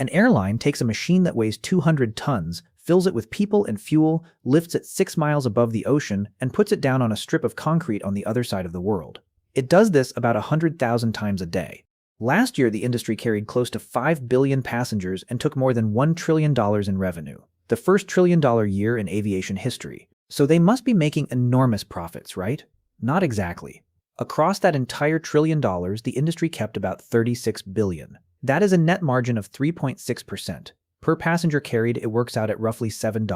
An airline takes a machine that weighs 200 tons, fills it with people and fuel, lifts it 6 miles above the ocean, and puts it down on a strip of concrete on the other side of the world. It does this about 100,000 times a day. Last year, the industry carried close to 5 billion passengers and took more than $1 trillion in revenue, the first trillion-dollar year in aviation history. So they must be making enormous profits, right? Not exactly. Across that entire $1 trillion, the industry kept about $36 billion. That is a net margin of 3.6%. Per passenger carried, it works out at roughly $7.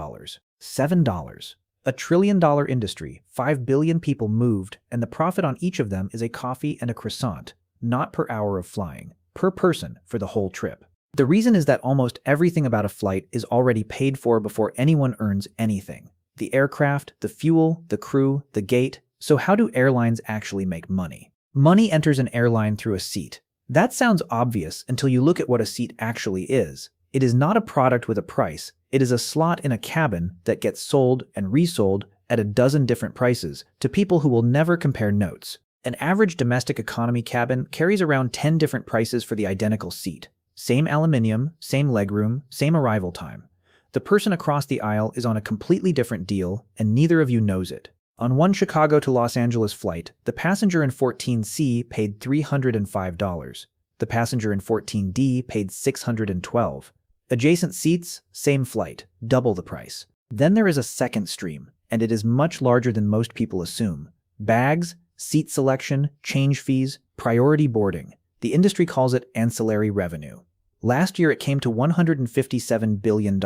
$7. A $1 trillion industry, 5 billion people moved, and the profit on each of them is a coffee and a croissant, not per hour of flying, per person for the whole trip. The reason is that almost everything about a flight is already paid for before anyone earns anything. The aircraft, the fuel, the crew, the gate. So how do airlines actually make money? Money enters an airline through a seat. That sounds obvious until you look at what a seat actually is. It is not a product with a price. It is a slot in a cabin that gets sold and resold at a dozen different prices to people who will never compare notes. An average domestic economy cabin carries around 10 different prices for the identical seat. Same aluminium, same legroom, same arrival time. The person across the aisle is on a completely different deal, and neither of you knows it. On one Chicago to Los Angeles flight, the passenger in 14C paid $305. The passenger in 14D paid $612. Adjacent seats, same flight, double the price. Then there is a second stream, and it is much larger than most people assume. Bags, seat selection, change fees, priority boarding. The industry calls it ancillary revenue. Last year it came to $157 billion.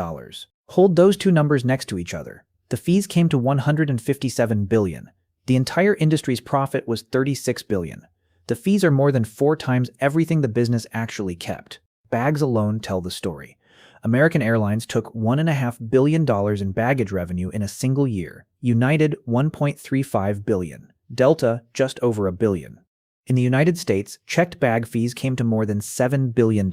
Hold those two numbers next to each other. The fees came to $157 billion. The entire industry's profit was $36 billion. The fees are more than 4 times everything the business actually kept. Bags alone tell the story. American Airlines took $1.5 billion in baggage revenue in a single year. United, $1.35 billion. Delta, just over $1 billion. In the United States, checked bag fees came to more than $7 billion,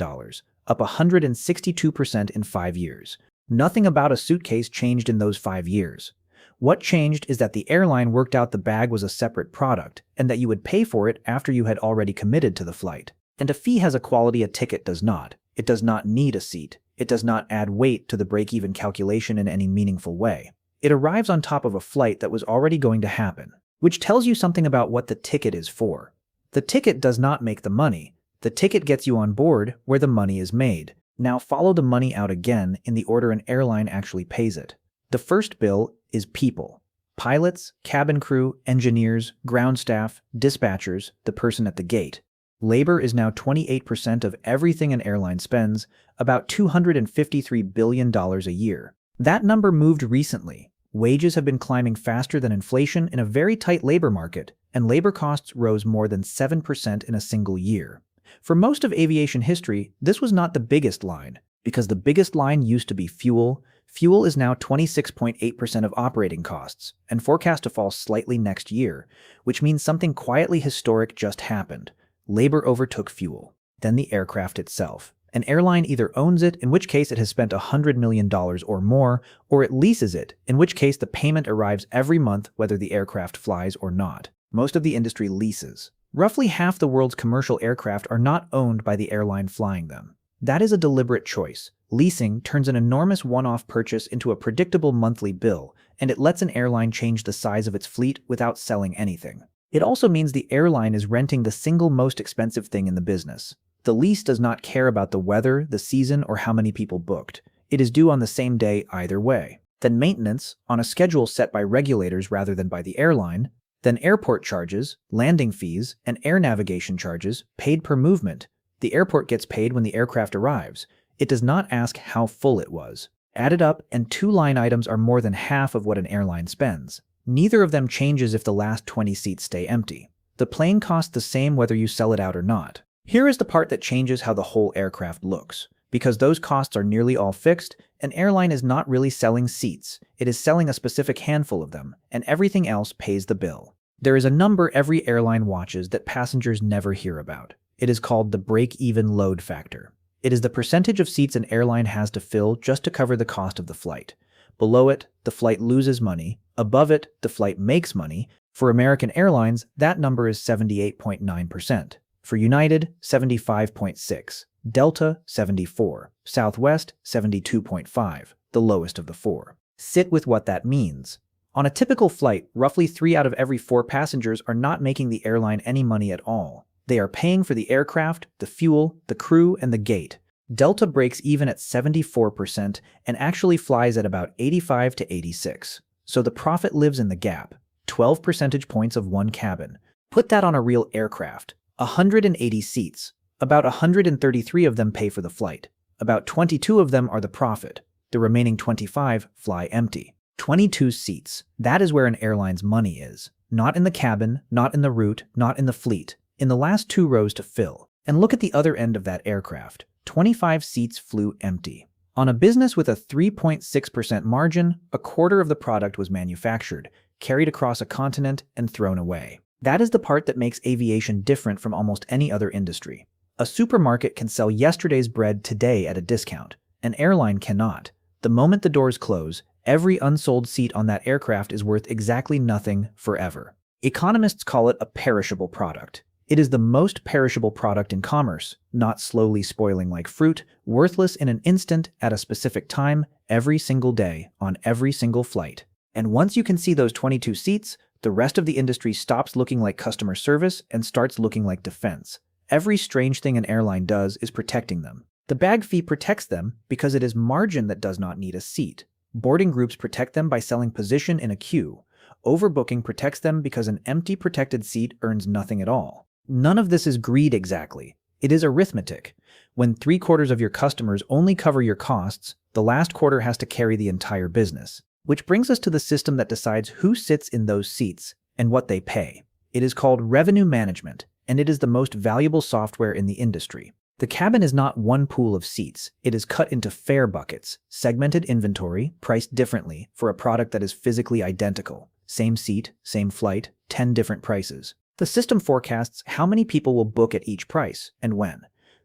up 162% in 5 years. Nothing about a suitcase changed in those 5 years. What changed is that the airline worked out the bag was a separate product, and that you would pay for it after you had already committed to the flight. And a fee has a quality a ticket does not. It does not need a seat. It does not add weight to the break-even calculation in any meaningful way. It arrives on top of a flight that was already going to happen, which tells you something about what the ticket is for. The ticket does not make the money. The ticket gets you on board where the money is made. Now follow the money out again in the order an airline actually pays it. The first bill is people. Pilots, cabin crew, engineers, ground staff, dispatchers, the person at the gate. Labor is now 28% of everything an airline spends, about $253 billion a year. That number moved recently. Wages have been climbing faster than inflation in a very tight labor market, and labor costs rose more than 7% in a single year. For most of aviation history, this was not the biggest line, because the biggest line used to be fuel. Fuel is now 26.8% of operating costs, and forecast to fall slightly next year, which means something quietly historic just happened. Labor overtook fuel, then the aircraft itself. An airline either owns it, in which case it has spent $100 million or more, or it leases it, in which case the payment arrives every month whether the aircraft flies or not. Most of the industry leases. Roughly half the world's commercial aircraft are not owned by the airline flying them. That is a deliberate choice. Leasing turns an enormous one-off purchase into a predictable monthly bill, and it lets an airline change the size of its fleet without selling anything. It also means the airline is renting the single most expensive thing in the business. The lease does not care about the weather, the season, or how many people booked. It is due on the same day either way. Then maintenance, on a schedule set by regulators rather than by the airline. Then airport charges, landing fees, and air navigation charges, paid per movement. The airport gets paid when the aircraft arrives. It does not ask how full it was. Added up, and 2 line items are more than half of what an airline spends. Neither of them changes if the last 20 seats stay empty. The plane costs the same whether you sell it out or not. Here is the part that changes how the whole aircraft looks. Because those costs are nearly all fixed, an airline is not really selling seats. It is selling a specific handful of them, and everything else pays the bill. There is a number every airline watches that passengers never hear about. It is called the break-even load factor. It is the percentage of seats an airline has to fill just to cover the cost of the flight. Below it, the flight loses money. Above it, the flight makes money. For American Airlines, that number is 78.9%. For United, 75.6%. Delta 74, Southwest 72.5, the lowest of the four. Sit with what that means. On a typical flight, roughly 3 out of every 4 passengers are not making the airline any money at all. They are paying for the aircraft, the fuel, the crew, and the gate. Delta breaks even at 74% and actually flies at about 85 to 86. So the profit lives in the gap, 12 percentage points of one cabin. Put that on a real aircraft. 180 seats. About 133 of them pay for the flight. About 22 of them are the profit. The remaining 25 fly empty. 22 seats. That is where an airline's money is. Not in the cabin, not in the route, not in the fleet. In the last 2 rows to fill. And look at the other end of that aircraft. 25 seats flew empty. On a business with a 3.6% margin, a quarter of the product was manufactured, carried across a continent, and thrown away. That is the part that makes aviation different from almost any other industry. A supermarket can sell yesterday's bread today at a discount. An airline cannot. The moment the doors close, every unsold seat on that aircraft is worth exactly nothing forever. Economists call it a perishable product. It is the most perishable product in commerce, not slowly spoiling like fruit, worthless in an instant at a specific time, every single day, on every single flight. And once you can see those 22 seats, the rest of the industry stops looking like customer service and starts looking like defense. Every strange thing an airline does is protecting them. The bag fee protects them because it is margin that does not need a seat. Boarding groups protect them by selling position in a queue. Overbooking protects them because an empty protected seat earns nothing at all. None of this is greed exactly. It is arithmetic. When 3/4 of your customers only cover your costs, the last quarter has to carry the entire business. Which brings us to the system that decides who sits in those seats and what they pay. It is called revenue management, and it is the most valuable software in the industry. The cabin is not one pool of seats. It is cut into fare buckets, segmented inventory, priced differently for a product that is physically identical. Same seat, same flight, 10 different prices. The system forecasts how many people will book at each price and when.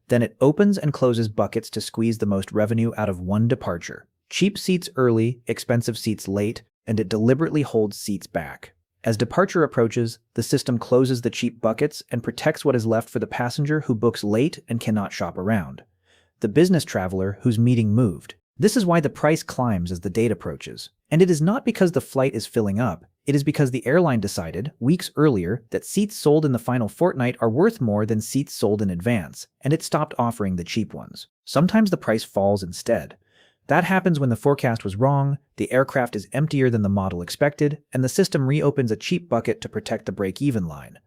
Then it opens and closes buckets to squeeze the most revenue out of one departure. Cheap seats early, expensive seats late, and it deliberately holds seats back. As departure approaches, the system closes the cheap buckets and protects what is left for the passenger who books late and cannot shop around. The business traveler whose meeting moved. This is why the price climbs as the date approaches. And it is not because the flight is filling up. It is because the airline decided, weeks earlier, that seats sold in the final fortnight are worth more than seats sold in advance, and it stopped offering the cheap ones. Sometimes the price falls instead. That happens when the forecast was wrong, the aircraft is emptier than the model expected, and the system reopens a cheap bucket to protect the break-even line.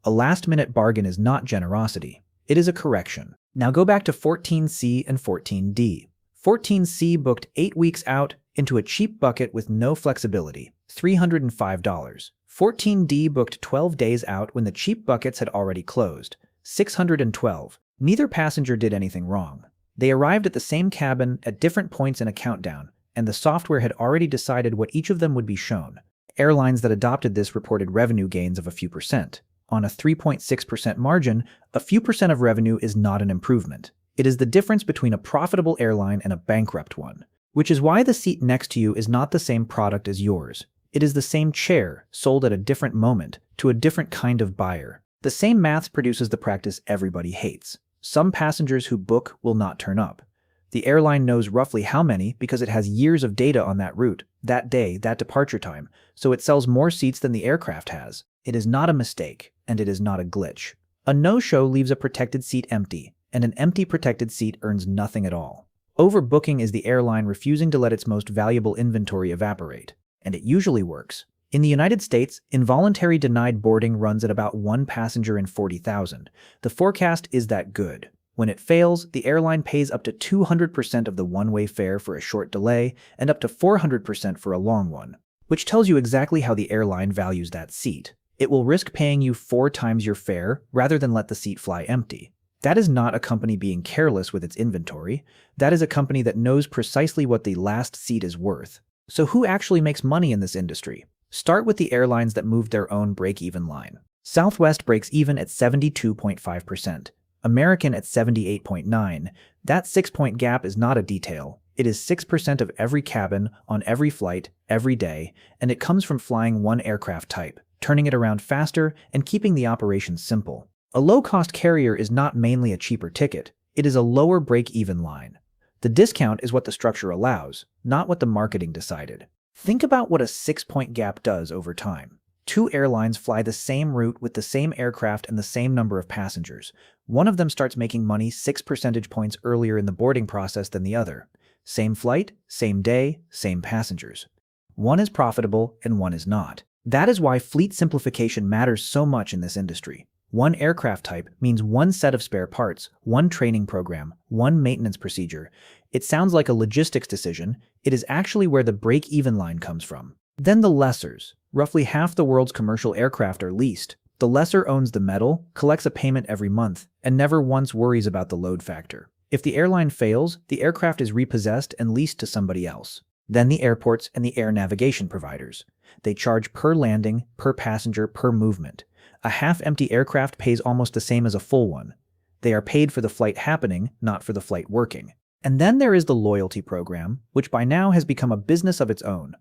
A last-minute bargain is not generosity. It is a correction. Now go back to 14C and 14D. 14C booked 8 weeks out into a cheap bucket with no flexibility, $305. 14D booked 12 days out when the cheap buckets had already closed, $612. Neither passenger did anything wrong. They arrived at the same cabin at different points in a countdown, and the software had already decided what each of them would be shown. Airlines that adopted this reported revenue gains of a few percent. On a 3.6% margin, a few percent of revenue is not an improvement. It is the difference between a profitable airline and a bankrupt one. Which is why the seat next to you is not the same product as yours. It is the same chair, sold at a different moment, to a different kind of buyer. The same maths produces the practice everybody hates. Some passengers who book will not turn up. The airline knows roughly how many because it has years of data on that route, that day, that departure time, so it sells more seats than the aircraft has. It is not a mistake, and it is not a glitch. A no-show leaves a protected seat empty, and an empty protected seat earns nothing at all. Overbooking is the airline refusing to let its most valuable inventory evaporate, and it usually works. In the United States, involuntary denied boarding runs at about 1 passenger in 40,000. The forecast is that good. When it fails, the airline pays up to 200% of the one-way fare for a short delay and up to 400% for a long one, which tells you exactly how the airline values that seat. It will risk paying you 4 times your fare rather than let the seat fly empty. That is not a company being careless with its inventory. That is a company that knows precisely what the last seat is worth. So who actually makes money in this industry? Start with the airlines that moved their own break-even line. Southwest breaks even at 72.5%. American at 78.9%. That 6-point gap is not a detail. It is 6% of every cabin, on every flight, every day, and it comes from flying one aircraft type, turning it around faster, and keeping the operation simple. A low-cost carrier is not mainly a cheaper ticket. It is a lower break-even line. The discount is what the structure allows, not what the marketing decided. Think about what a 6-point gap does over time. Two airlines fly the same route with the same aircraft and the same number of passengers. One of them starts making money 6 percentage points earlier in the boarding process than the other. Same flight, same day, same passengers. One is profitable and one is not. That is why fleet simplification matters so much in this industry. One aircraft type means one set of spare parts, one training program, one maintenance procedure. It sounds like a logistics decision. It is actually where the break-even line comes from. Then the lessors. Roughly half the world's commercial aircraft are leased. The lessor owns the metal, collects a payment every month, and never once worries about the load factor. If the airline fails, the aircraft is repossessed and leased to somebody else. Then the airports and the air navigation providers. They charge per landing, per passenger, per movement. A half-empty aircraft pays almost the same as a full one. They are paid for the flight happening, not for the flight working. And then there is the loyalty program, which by now has become a business of its own.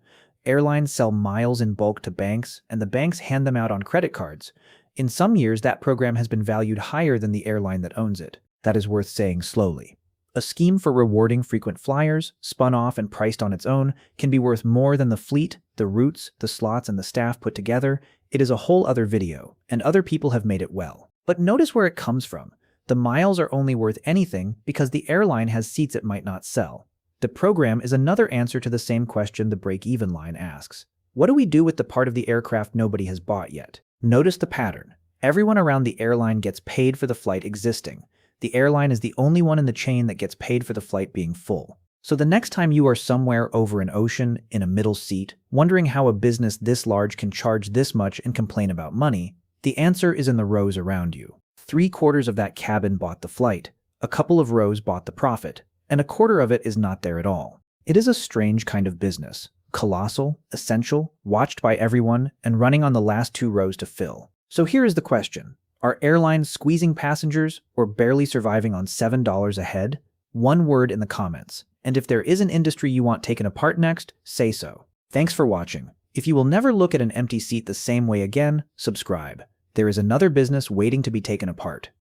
Airlines sell miles in bulk to banks, and the banks hand them out on credit cards. In some years, that program has been valued higher than the airline that owns it. That is worth saying slowly. A scheme for rewarding frequent flyers, spun off and priced on its own, can be worth more than the fleet, the routes, the slots, and the staff put together. It is a whole other video, and other people have made it well. But notice where it comes from. The miles are only worth anything because the airline has seats it might not sell. The program is another answer to the same question the break-even line asks. What do we do with the part of the aircraft nobody has bought yet? Notice the pattern. Everyone around the airline gets paid for the flight existing. The airline is the only one in the chain that gets paid for the flight being full. So the next time you are somewhere over an ocean in a middle seat, wondering how a business this large can charge this much and complain about money, the answer is in the rows around you. 3/4 of that cabin bought the flight, a couple of rows bought the profit, and 1/4 of it is not there at all. It is a strange kind of business, colossal, essential, watched by everyone, and running on the last 2 rows to fill. So here is the question. Are airlines squeezing passengers or barely surviving on $7 a head? One word in the comments. And if there is an industry you want taken apart next, say so. Thanks for watching. If you will never look at an empty seat the same way again, subscribe. There is another business waiting to be taken apart.